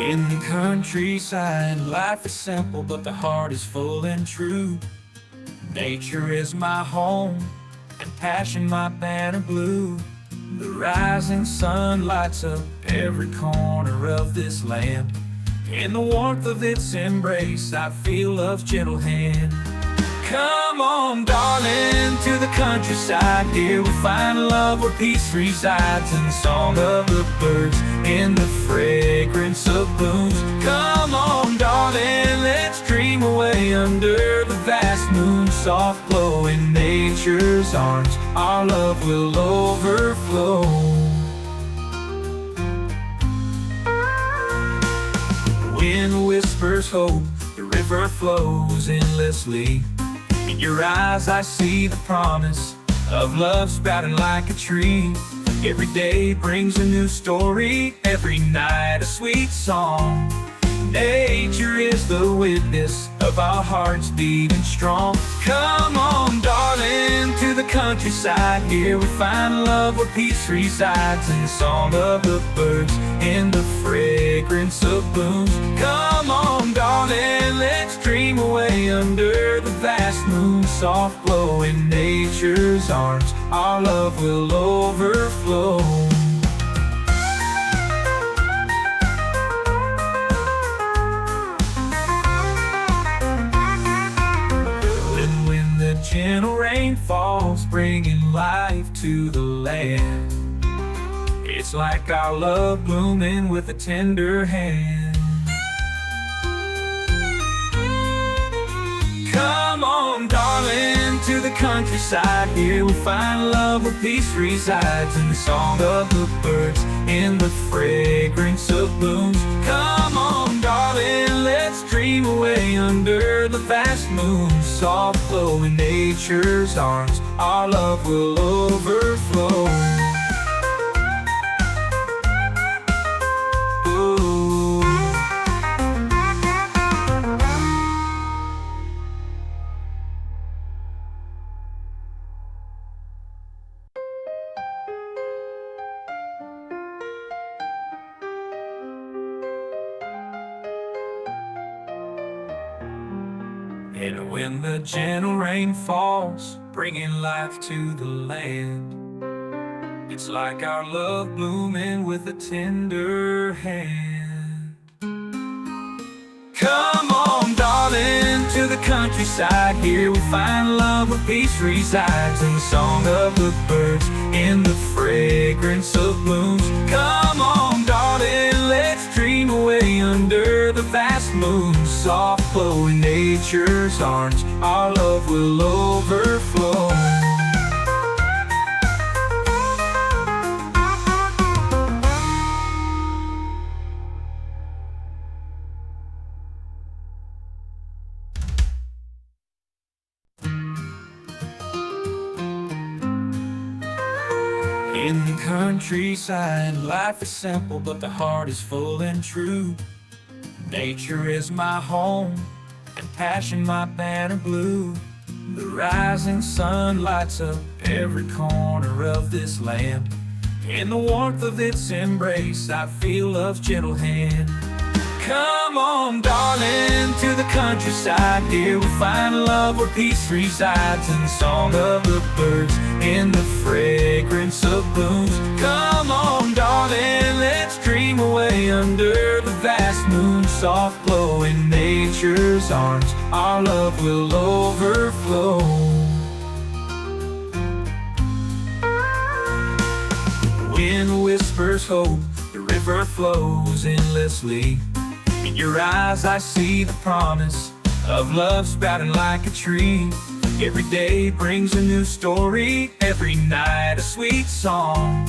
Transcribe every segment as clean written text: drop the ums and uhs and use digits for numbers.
In the countryside, life is simple, but the heart is full and true. Nature is my home, and passion my banner blue. The rising sun lights up every corner of this land. In the warmth of its embrace, I feel love's gentle hand. Come on, darling, to the countryside. Here we'll find love where peace resides. In the song of the birds, in the fragrance of blooms. Come on, darling, let's dream away under the vast moon. Soft glow in nature's arms, our love will overflow. The wind whispers hope, the river flows endlessly. In your eyes I see the promise of love sprouting like a tree. Every day brings a new story, every night a sweet song. Nature is the witness of our hearts beating strong. Come on, darling, to the countryside. Here we find love where peace resides. In the song of the birds, in the fragrance of blooms. Come on, darling, let's dream away under the vast moon. Soft glow in nature's arms, our love will overflow. Gentle rain falls, bringing life to the land. It's like our love blooming with a tender hand. Come on, darling, to the countryside. Here we find love where peace resides. In the song of the birds, in the fragrance of blooms. Come on, darling, let's dream away under the vast moon. Soft glow in nature's arms, our love will overflow. Ooh. And when the gentle rain falls, bringing life to the land, it's like our love blooming with a tender hand. Come on, darling, to the countryside. Here we find love where peace resides. In the song of the birds, in the fragrance of blooms. Come on, darling, let's dream away under the vast moon. Soft glow in nature's arms, our love will overflow. In the countryside, life is simple, but the heart is full and true. Nature is my home, and passion my banner blue. The rising sun lights up every corner of this land. In the warmth of its embrace, I feel love's gentle hand. Come on, darling, to the countryside. Here we find love where peace resides. In the song of the birds, in the fragrance of blooms. Come on, darling, let's dream away under the vast moon. Soft glow in nature's arms, our love will overflow. The wind whispers hope, the river flows endlessly. In your eyes I see the promise of love sprouting like a tree. Every day brings a new story, every night a sweet song.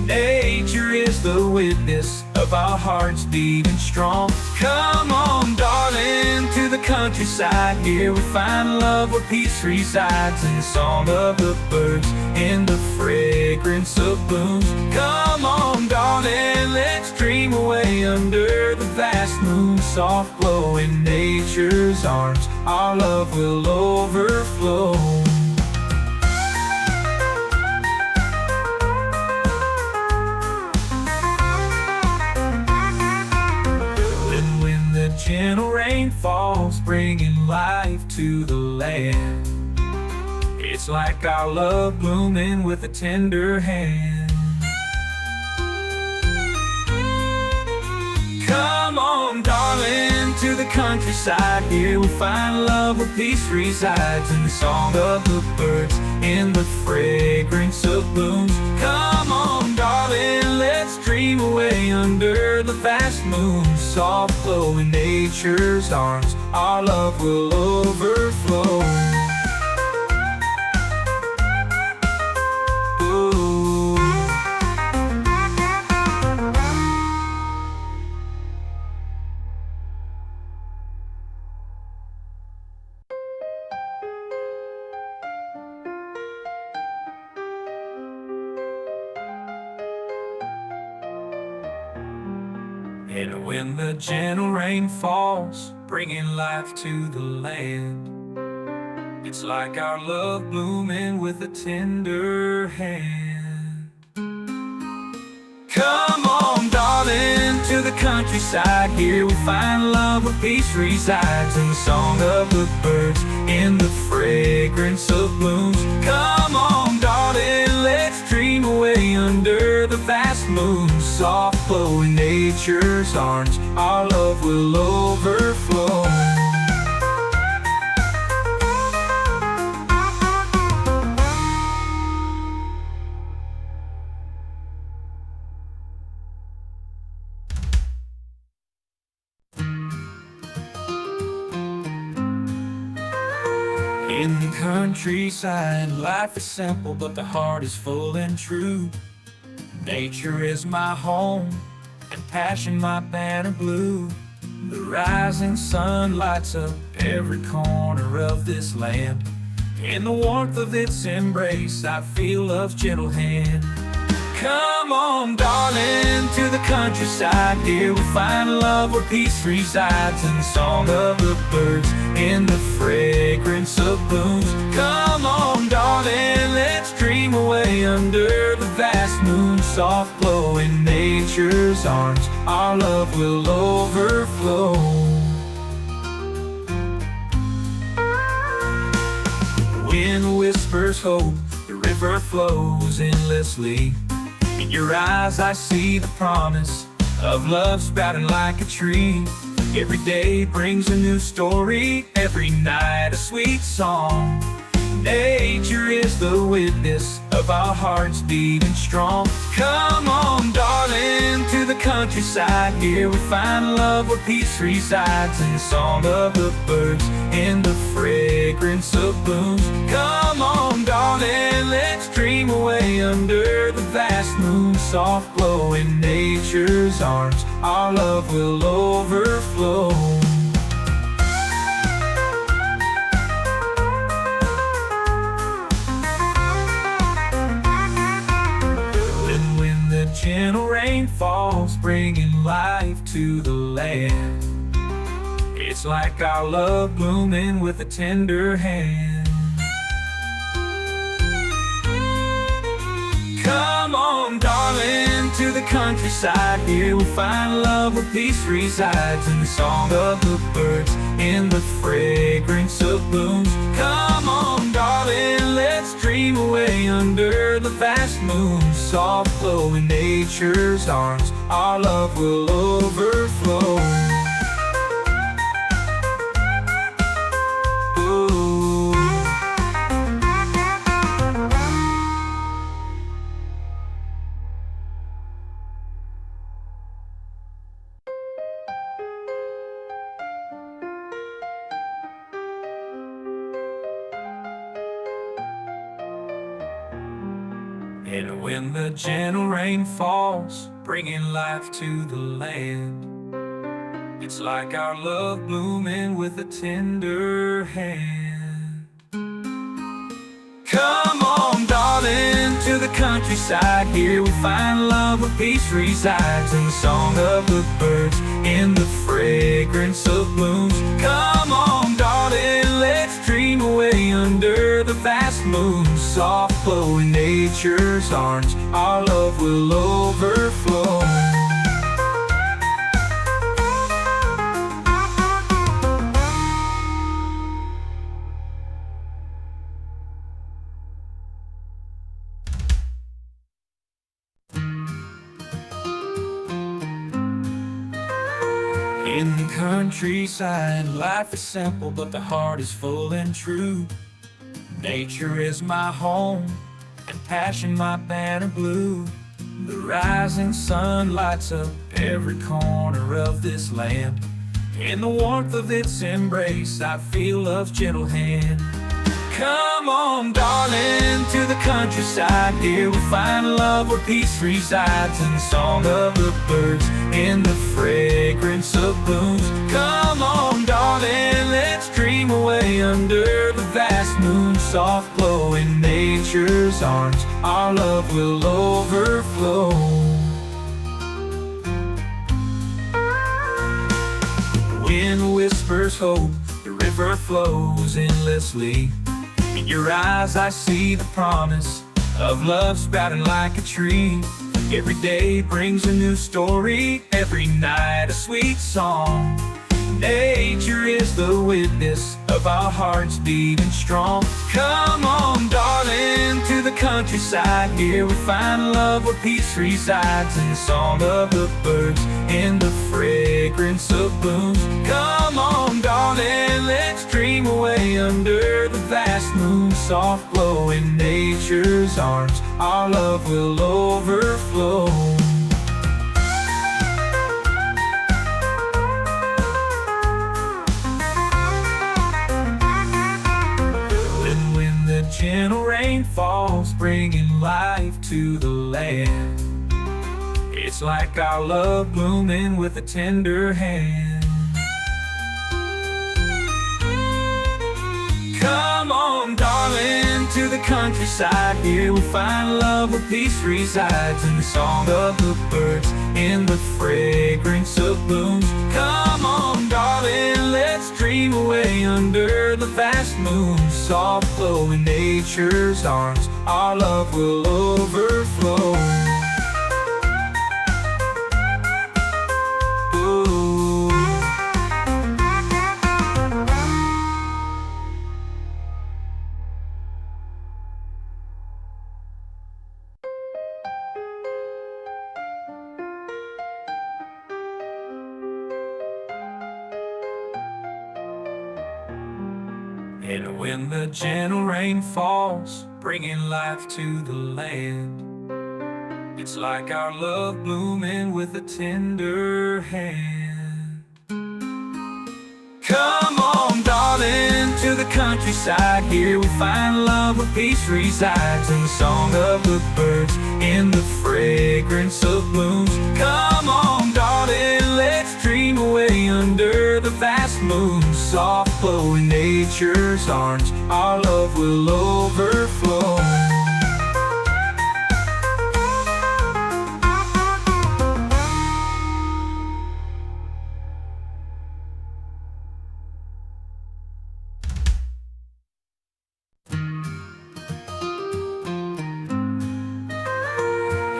Nature is the witness of our hearts beating strong. Come on, darling, to the countryside. Here we find love where peace resides. In the song of the birds, in the fragrance of blooms. Come on, darling, let's dream away under the vast moon. Soft glow in nature's arms, our love will overflow. to the land. It's like our love blooming with a tender hand. Come on, darling, to the countryside. Here we find love where peace resides. In the song of the birds, in the fragrance of blooms. Come on, darling, let's dream away under the vast moon. Soft glow in nature's arms, our love will overflow. And when the gentle rain falls, bringing life to the land, it's like our love blooming with a tender hand. Come on, darling, to the countryside. Here we find love where peace resides. In the song of the birds, in the fragrance of blooms. Come on, darling, let's dream away under the vast moon. Soft glow in nature's arms, our love will overflow. In the countryside, life is simple, but the heart is full and true. Nature is my home, and passion my banner blue. The rising sun lights up every corner of this land. In the warmth of its embrace, I feel love's gentle hand. Come on, darling, to the countryside. Here we find love where peace resides. In the song of the birds, in the fragrance of blooms. Come on, darling, let's dream away under the vast moon. Soft glow in nature's arms, our love will overflow. The wind whispers hope, the river flows endlessly. In your eyes I see the promise of love sprouting like a tree. Every day brings a new story, every night a sweet song. Nature is the witness of our hearts beating strong. Come on, darling, to the countryside. Here we find love where peace resides. In the song of the birds, in the fragrance of blooms. Come on, darling, let's dream away under the vast moon. Soft glow in nature's arms, our love will overflow. Gentle rain falls, bringing life to the land. It's like our love blooming with a tender hand. Come on, darling, to the countryside. Here we find love where peace resides. In the song of the birds, in the fragrance of blooms. Come on, darling, let's dream away under the vast moon. Soft glow in nature's arms, our love will overflow. Ooh. And when the gentle rain falls, bringing life to the land, it's like our love blooming with a tender hand. Come on, darling, to the countryside. Here we find love where peace resides. In the song of the birds, in the fragrance of blooms. Come on, darling, let's dream away under the vast moon. Soft glow in nature's arms, our love will overflow. In the countryside, life is simple, but the heart is full and true. Nature is my home, and passion my banner blue. The rising sun lights up every corner of this land. In the warmth of its embrace, I feel love's gentle hand. Come on, darling, to the countryside. Here we'll find love where peace resides. In the song of the birds, in the fragrance of blooms. Come on, darling, let's dream away under the vast moon. Soft glow in nature's arms, our love will overflow. The wind whispers hope, the river flows endlessly. In your eyes I see the promise of love sprouting like a tree. Every day brings a new story, every night a sweet song. Nature is the witness of our hearts beating strong. Come on, darling, to the countryside. Here we find love where peace resides. In the song of the birds, in the fragrance of blooms. Come on, darling, let's dream away under the vast moon. Soft glow in nature's arms, our love will overflow. Gentle rain falls, bringing life to the land. It's like our love blooming with a tender hand. Come on, darling, to the countryside. Here we find love where peace resides. In the song of the birds, in the fragrance of blooms. Come on, darling, let's dream away under the vast moon. Soft glow in nature's arms, our love will overflow. Ooh. And when the gentle rain falls, bringing life to the land, it's like our love blooming with a tender hand. Come on, darling, to the countryside. Here we find love where peace resides. In the song of the birds, in the fragrance of blooms. Come on, darling, let's dream away under the vast moon. Soft glow in nature's arms, our love will overflow.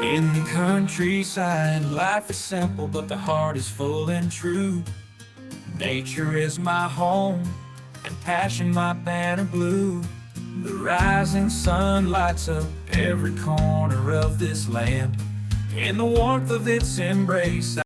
In the countryside, life is simple, but the heart is full and true. Nature is my home, and passion my banner blue. The rising sun lights up every corner of this land. In the warmth of its embrace,